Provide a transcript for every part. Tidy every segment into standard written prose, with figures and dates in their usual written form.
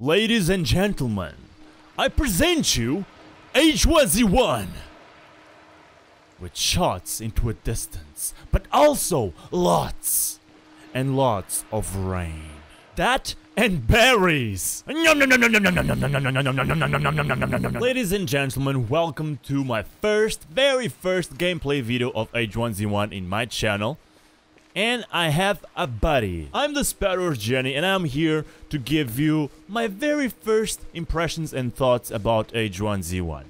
Ladies and gentlemen, I present you H1Z1 with shots into a distance, but also lots and lots of rain. That and berries. Ladies and gentlemen, welcome to my very first gameplay video of H1Z1 in my channel. And I have a buddy. I'm TheSparrowsJourney, and I'm here to give you my very first impressions and thoughts about H1Z1.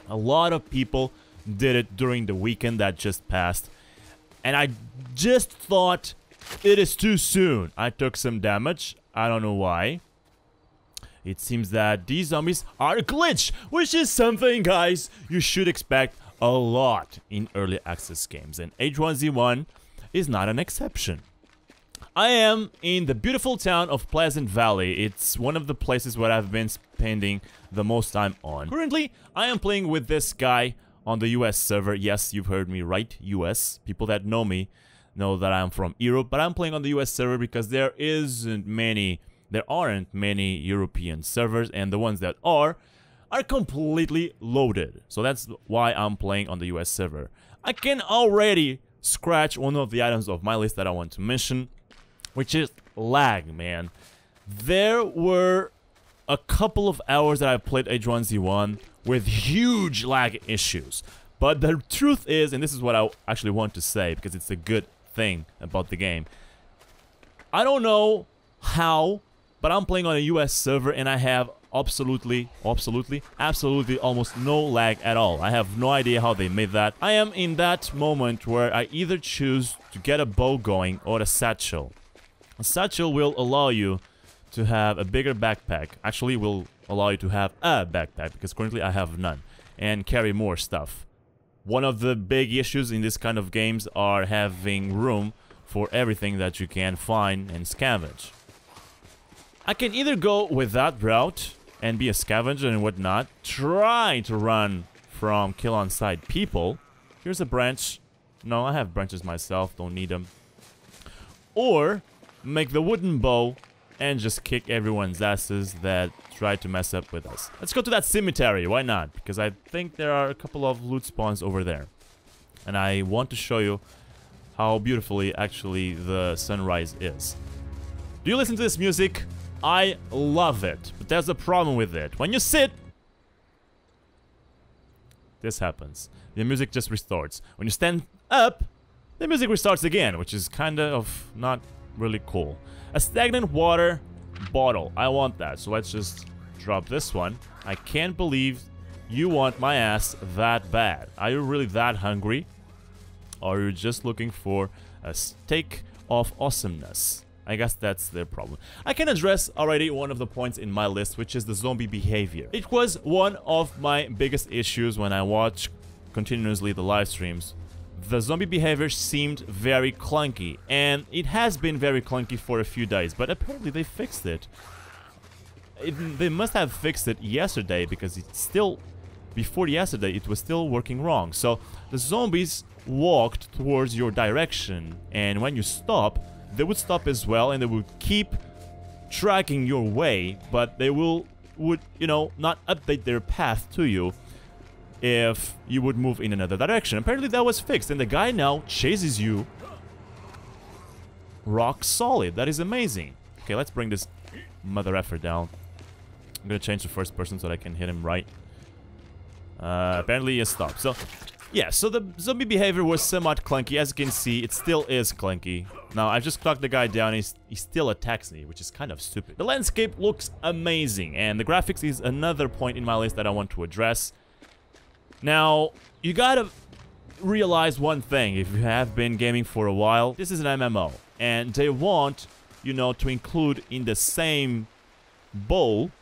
A lot of people did it during the weekend that just passed, and I just thought it is too soon. I took some damage. I don't know why. It seems that these zombies are glitched, which is something, guys, you should expect a lot in early access games, and H1Z1 is not an exception. I am in the beautiful town of Pleasant Valley. It's one of the places where I've been spending the most time on. Currently, I am playing with this guy on the US server. Yes, you've heard me right, US. People that know me know that I'm from Europe, but I'm playing on the US server because there aren't many European servers, and the ones that are completely loaded. So that's why I'm playing on the US server. I can already scratch one of the items of my list that I want to mention, which is lag, man. There were a couple of hours that I played H1Z1 with huge lag issues. But the truth is, and this is what I actually want to say because it's a good thing about the game, I don't know how, but I'm playing on a US server and I have absolutely almost no lag at all. I have no idea how they made that. I am in that moment where I either choose to get a bow going or a satchel. A satchel will allow you to have a bigger backpack. Actually, will allow you to have a backpack because currently I have none, and carry more stuff. One of the big issues in this kind of games are having room for everything that you can find and scavenge. I can either go with that route and be a scavenger and whatnot, try to run from kill on sight people. Here's a branch. No, I have branches myself, don't need them. Or make the wooden bow and just kick everyone's asses that try to mess up with us. Let's go to that cemetery, why not? Because I think there are a couple of loot spawns over there. And I want to show you how beautifully actually the sunrise is. Do you listen to this music? I love it, but there's a problem with it. When you sit, this happens. The music just restarts. When you stand up, the music restarts again, which is kind of not really cool. A stagnant water bottle. I want that, so let's just drop this one. I can't believe you want my ass that bad. Are you really that hungry? Or are you just looking for a steak of awesomeness? I guess that's their problem. I can address already one of the points in my list, which is the zombie behavior. It was one of my biggest issues when I watch continuously the live streams. The zombie behavior seemed very clunky, and it has been very clunky for a few days, but apparently they fixed it. They must have fixed it yesterday, because it's still, before yesterday, it was still working wrong. So the zombies walked towards your direction, and when you stop, they would stop as well, and they would keep tracking your way, but they would, you know, not update their path to you if you would move in another direction. Apparently that was fixed, and the guy now chases you rock solid. That is amazing. Okay, let's bring this mother effer down. I'm gonna change to first person so that I can hit him right. Apparently he stopped. So yeah, so the zombie behavior was somewhat clunky. As you can see, it still is clunky. Now, I've just knocked the guy down, he still attacks me, which is kind of stupid. The landscape looks amazing, and the graphics is another point in my list that I want to address. Now, you gotta realize one thing, if you have been gaming for a while, this is an MMO, and they want, you know, to include in the same bowl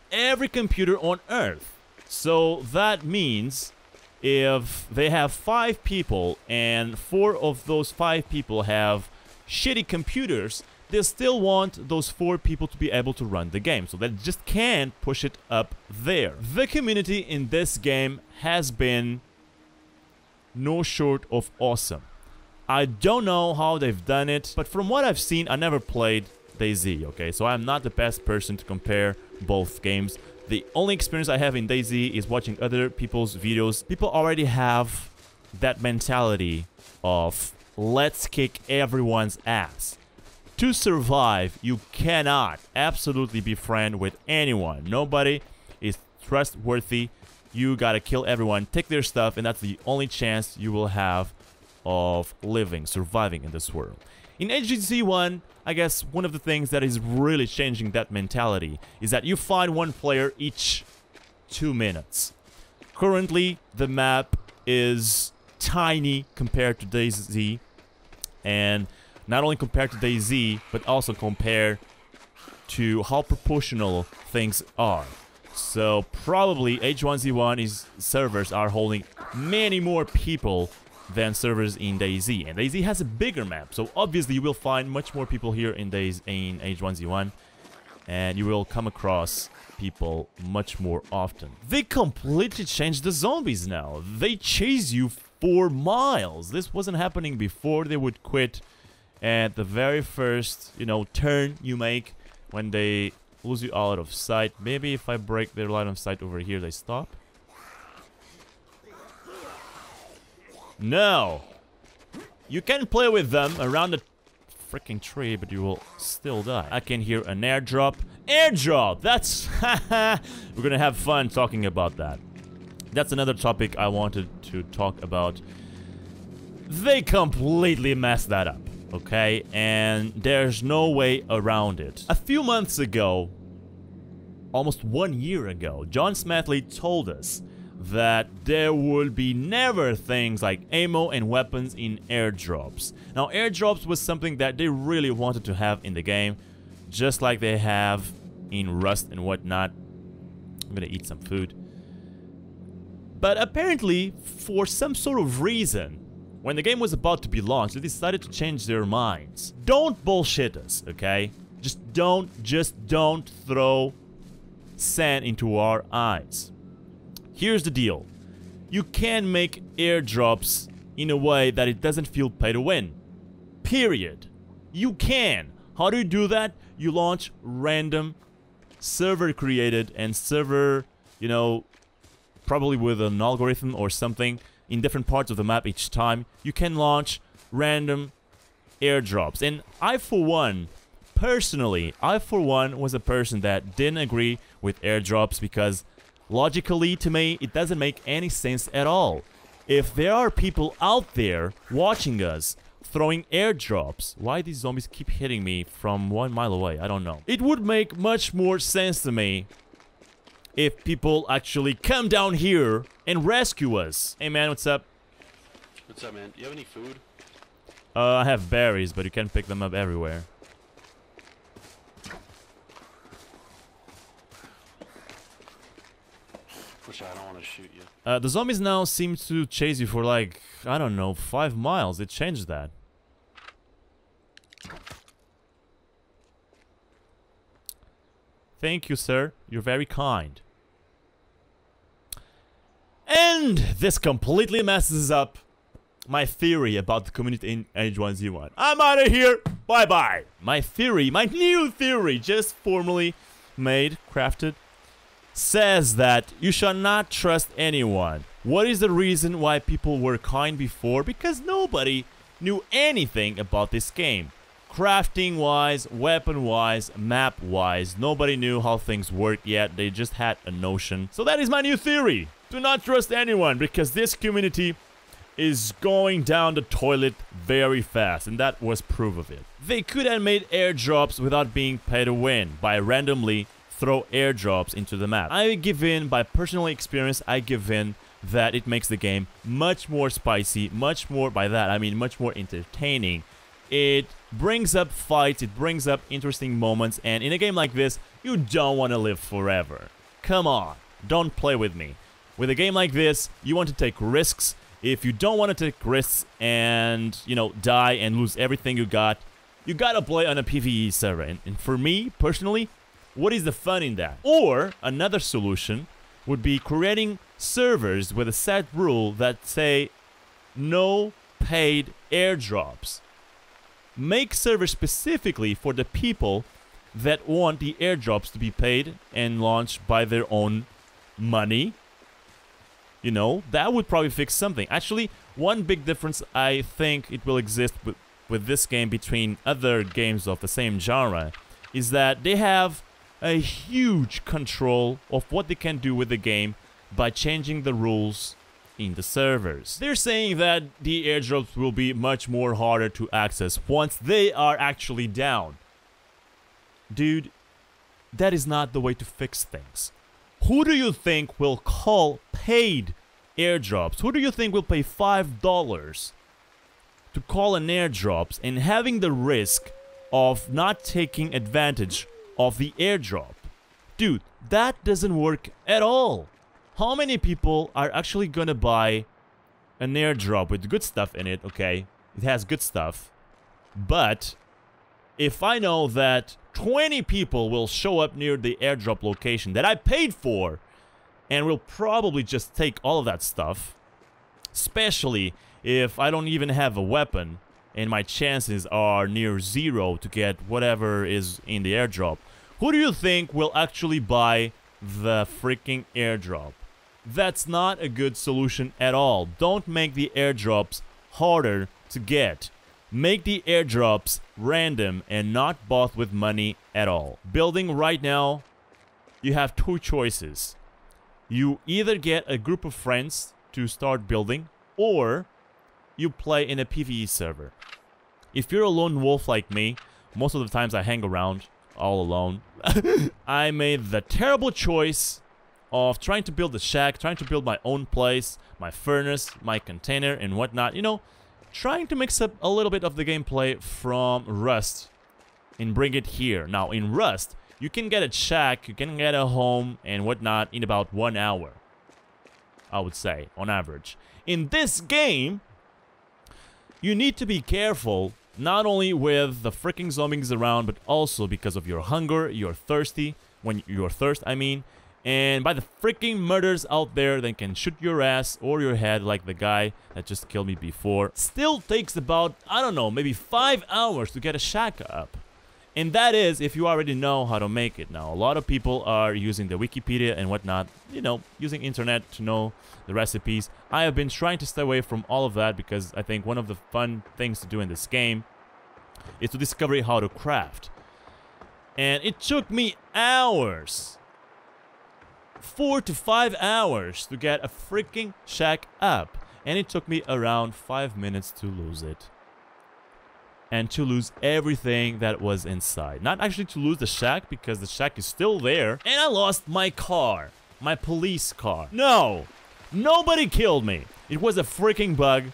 every computer on Earth. So that means if they have 5 people and 4 of those 5 people have shitty computers, they still want those 4 people to be able to run the game. So they just can't push it up there. The community in this game has been no short of awesome. I don't know how they've done it, but from what I've seen, I never played DayZ, okay? So I'm not the best person to compare both games. The only experience I have in DayZ is watching other people's videos. People already have that mentality of let's kick everyone's ass. To survive, you cannot absolutely be friends with anyone. Nobody is trustworthy. You gotta kill everyone, take their stuff, and that's the only chance you will have of living, surviving in this world. In H1Z1, I guess one of the things that is really changing that mentality is that you find one player each 2 minutes. Currently, the map is tiny compared to DayZ, and not only compared to DayZ, but also compared to how proportional things are. So probably H1Z1 servers are holding many more people than servers in DayZ, and DayZ has a bigger map, so obviously you will find much more people here in H1Z1, and you will come across people much more often. They completely changed the zombies now. They chase you for miles. This wasn't happening before. They would quit at the very first, turn you make when they lose you out of sight. Maybe if I break their line of sight over here, they stop. No! You can play with them around the freaking tree, but you will still die. I can hear an airdrop. Airdrop! That's... We're gonna have fun talking about that. That's another topic I wanted to talk about. They completely messed that up, okay? And there's no way around it. A few months ago, almost 1 year ago, John Smedley told us that there would be never things like ammo and weapons in airdrops. Now, airdrops was something that they really wanted to have in the game, just like they have in Rust and whatnot. I'm gonna eat some food. But apparently, for some sort of reason, when the game was about to be launched, they decided to change their minds. Don't bullshit us, okay? Just don't throw sand into our eyes. Here's the deal. You can make airdrops in a way that it doesn't feel pay to win. Period. You can. How do you do that? You launch random server created and server, probably with an algorithm or something in different parts of the map each time. You can launch random airdrops. And I, for one, personally, was a person that didn't agree with airdrops because logically, to me, it doesn't make any sense at all. If there are people out there watching us throwing airdrops, why these zombies keep hitting me from 1 mile away? I don't know. It would make much more sense to me if people actually come down here and rescue us. Hey man, what's up? What's up, man? Do you have any food? I have berries, but you can pick them up everywhere. I don't want to shoot you. The zombies now seem to chase you for like, I don't know, 5 miles. It changed that. Thank you, sir. You're very kind. And this completely messes up my theory about the community in H1Z1. I'm out of here. Bye-bye. My new theory, just formally made, crafted, says that you shall not trust anyone. What is the reason why people were kind before? Because nobody knew anything about this game. Crafting-wise, weapon-wise, map-wise, nobody knew how things worked yet. They just had a notion. So that is my new theory. Do not trust anyone, because this community is going down the toilet very fast, and that was proof of it. They could have made airdrops without being pay to win by randomly throw airdrops into the map. I give in, by personal experience, I give in that it makes the game much more spicy, much more, by that I mean much more entertaining. It brings up fights, it brings up interesting moments, and in a game like this, you don't want to live forever. Come on, don't play with me. With a game like this, you want to take risks. If you don't want to take risks and, die and lose everything you gotta play on a PvE server. And for me, personally, what is the fun in that? Or another solution would be creating servers with a set rule that say no paid airdrops. make servers specifically for the people that want the airdrops to be paid and launched by their own money. You know, that would probably fix something. Actually, one big difference I think it will exist with this game between other games of the same genre is that they have a huge control of what they can do with the game by changing the rules in the servers. They're saying that the airdrops will be much more harder to access once they are actually down. Dude, that is not the way to fix things. Who do you think will call paid airdrops? Who do you think will pay $5 to call an airdrops and having the risk of not taking advantage of the airdrop? Dude, that doesn't work at all. How many people are actually gonna buy an airdrop with good stuff in it? Okay, it has good stuff, but if I know that 20 people will show up near the airdrop location that I paid for and will probably just take all of that stuff, especially if I don't even have a weapon and my chances are near zero to get whatever is in the airdrop, who do you think will actually buy the freaking airdrop? That's not a good solution at all. Don't make the airdrops harder to get. Make the airdrops random and not bought with money at all. Building right now, you have two choices. You either get a group of friends to start building, or you play in a PvE server. If you're a lone wolf like me, most of the times I hang around all alone. I made the terrible choice of trying to build a shack, trying to build my own place, my furnace, my container, and whatnot. You know, trying to mix up a little bit of the gameplay from Rust and bring it here. Now, in Rust, you can get a shack, you can get a home, and whatnot in about 1 hour, I would say, on average. In this game, you need to be careful, not only with the freaking zombies around, but also because of your hunger, you're thirsty, when you're thirst, I mean, and by the freaking murders out there that can shoot your ass or your head like the guy that just killed me before. Still takes about, I don't know, maybe 5 hours to get a shack up. And that is if you already know how to make it. Now, a lot of people are using the Wikipedia and whatnot, you know, using internet to know the recipes. I have been trying to stay away from all of that because I think one of the fun things to do in this game is to discover how to craft. And it took me hours, 4 to 5 hours to get a freaking shack up, and it took me around 5 minutes to lose it and to lose everything that was inside. Not actually to lose the shack, because the shack is still there, and I lost my car, my police car. No, nobody killed me. It was a freaking bug.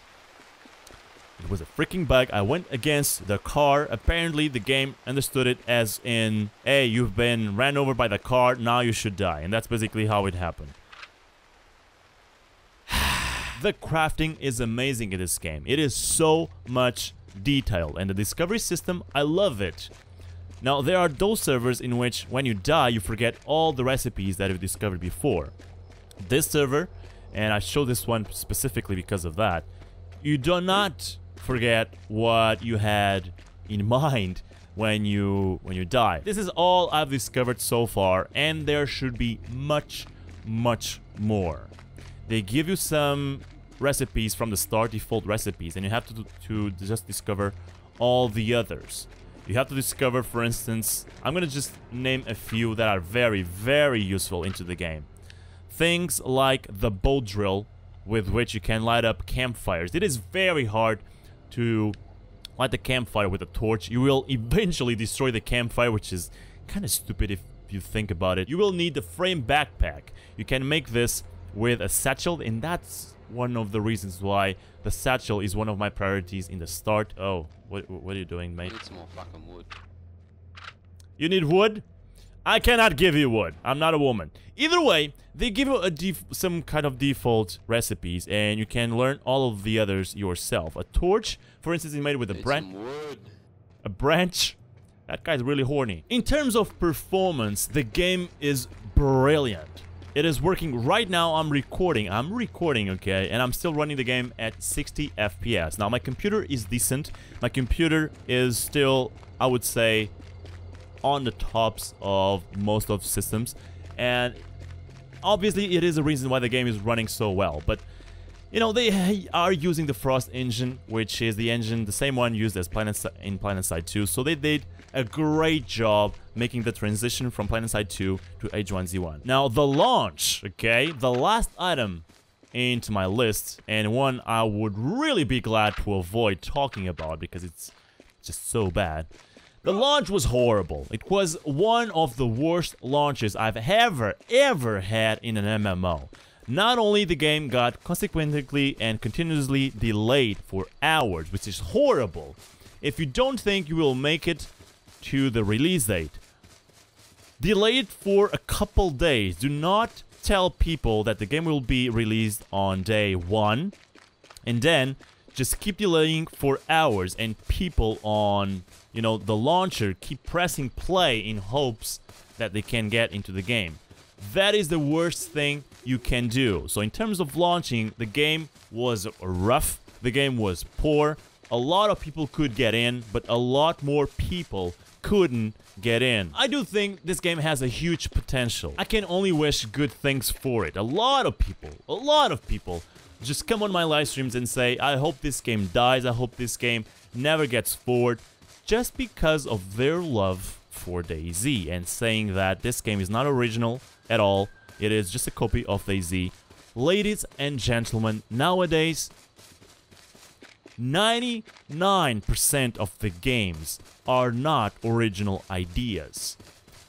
It was a freaking bug. I went against the car. Apparently, the game understood it as in, hey, you've been ran over by the car, now you should die. And that's basically how it happened. The crafting is amazing in this game. It is so much detailed. And the discovery system, I love it. Now, there are those servers in which, when you die, you forget all the recipes that you've discovered before. This server, and I show this one specifically because of that, you do not forget what you had in mind when you die. This is all I've discovered so far, and there should be much more. They give you some recipes from the start, default recipes, and you have to just discover all the others. You have to discover, for instance, I'm gonna just name a few that are very useful into the game. Things like the bow drill, with which you can light up campfires. It is very hard to light the campfire with a torch. You will eventually destroy the campfire, which is kind of stupid if you think about it. You will need the frame backpack. You can make this with a satchel, and that's one of the reasons why the satchel is one of my priorities in the start. Oh, what are you doing, mate? I need some more fucking wood. You need wood? I cannot give you wood. I'm not a woman. Either way, they give you some kind of default recipes, and you can learn all of the others yourself. A torch, for instance, is made with a branch. A branch. That guy's really horny. In terms of performance, the game is brilliant. It is working right now. I'm recording, okay, and I'm still running the game at 60 FPS. Now my computer is decent. My computer is still, I would say, on the tops of most of systems, and obviously it is a reason why the game is running so well. But you know, they are using the Frost engine, which is the engine, the same one used as in PlanetSide 2, so they did a great job making the transition from PlanetSide 2 to H1Z1. Now the launch, okay, the last item into my list, and one I would really be glad to avoid talking about because it's just so bad. The launch was horrible. It was one of the worst launches I've ever had in an MMO. Not only the game got consequently and continuously delayed for hours, which is horrible. If you don't think you will make it to the release date, delay it for a couple days. Do not tell people that the game will be released on day 1, and then just keep delaying for hours, and people on, you know, the launcher keep pressing play in hopes that they can get into the game. That is the worst thing you can do. So in terms of launching, the game was rough, the game was poor. A lot of people could get in, but a lot more people couldn't get in. I do think this game has a huge potential. I can only wish good things for it. A lot of people just come on my live streams and say, I hope this game dies, I hope this game never gets forward, just because of their love for DayZ, and saying that this game is not original at all, it is just a copy of DayZ. Ladies and gentlemen, nowadays 99% of the games are not original ideas.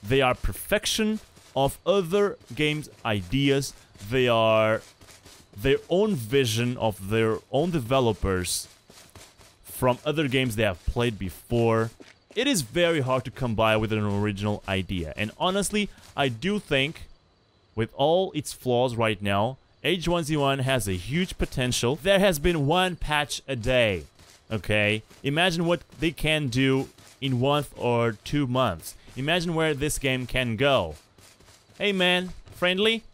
They are perfection of other games' ideas. They are their own vision of their own developers from other games they have played before. It is very hard to come by with an original idea. And honestly, I do think, with all its flaws right now, H1Z1 has a huge potential. There has been one patch a day, okay? Imagine what they can do in 1 or 2 months. Imagine where this game can go. Hey man, friendly?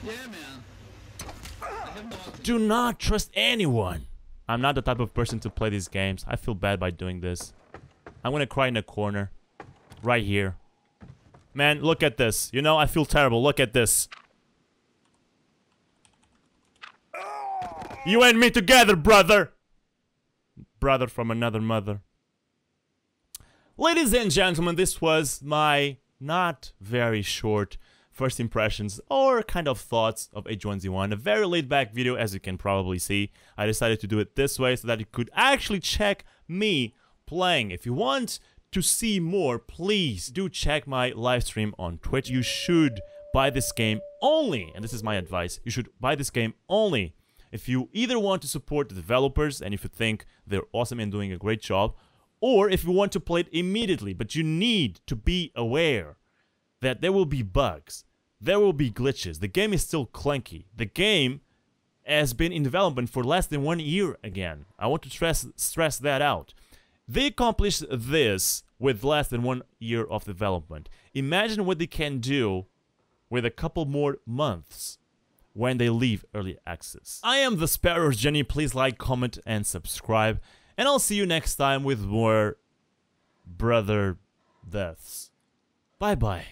Yeah, man. Do not trust anyone. I'm not the type of person to play these games. I feel bad by doing this. I'm gonna cry in a corner. Right here. Man, look at this. You know, I feel terrible. Look at this. You and me together, brother! Brother from another mother. Ladies and gentlemen, this was my not very short first impressions or kind of thoughts of H1Z1. A very laid back video, as you can probably see. I decided to do it this way so that you could actually check me playing. If you want to see more, please do check my live stream on Twitch. You should buy this game only, and this is my advice, you should buy this game only if you either want to support the developers and if you think they're awesome and doing a great job, or if you want to play it immediately, but you need to be aware that there will be bugs, there will be glitches. The game is still clunky. The game has been in development for less than 1 year again. I want to stress that out. They accomplished this with less than 1 year of development. Imagine what they can do with a couple more months when they leave early access. I am TheSparrowsJourney. Please like, comment, and subscribe. And I'll see you next time with more brother deaths. Bye-bye.